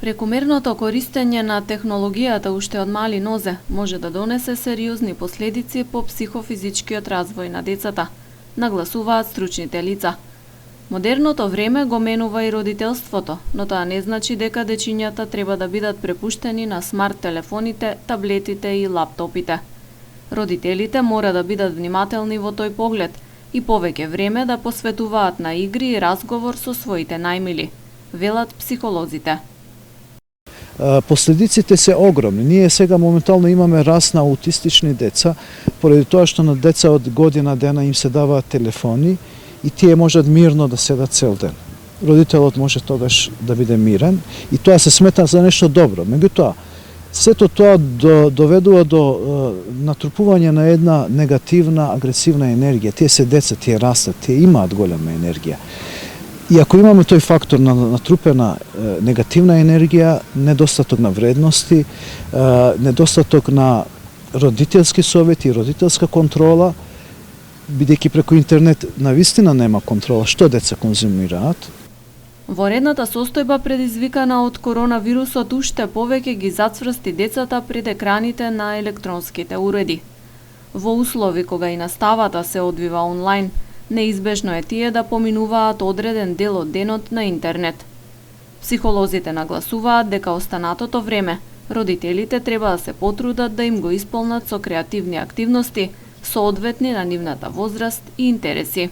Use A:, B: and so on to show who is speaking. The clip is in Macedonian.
A: Прекомерното користење на технологијата уште од мали нозе може да донесе сериозни последици по психофизичкиот развој на децата, нагласуваат стручните лица. Модерното време го менува и родителството, но тоа не значи дека дечињата треба да бидат препуштени на смарт телефоните, таблетите и лаптопите. Родителите мора да бидат внимателни во тој поглед и повеќе време да посветуваат на игри и разговор со своите најмили, велат психолозите.
B: Последиците се огромни. Ние сега моментално имаме раст на аутистични деца, поради тоа што на деца од година дена им се даваат телефони и тие можат мирно да седат цел ден. Родителот може тогаш да биде мирен и тоа се смета за нешто добро. Меѓутоа, сето тоа доведува до натрупување на една негативна, агресивна енергија. Тие се деца, тие растат, тие имаат голема енергија. И ако имаме тој фактор на натрупена негативна енергија, недостаток на вредности, недостаток на родителски совети, родителска контрола, бидејќи преку интернет навистина нема контрола што деца конзумираат.
A: Воредната состојба предизвикана од коронавирусот уште повеќе ги зацврсти децата пред екраните на електронските уреди. Во услови кога и наставата се одвива онлайн, неизбежно е тие да поминуваат одреден дел од денот на интернет. Психолозите нагласуваат дека останатото време родителите треба да се потрудат да им го исполнат со креативни активности, соодветни на нивната возраст и интереси.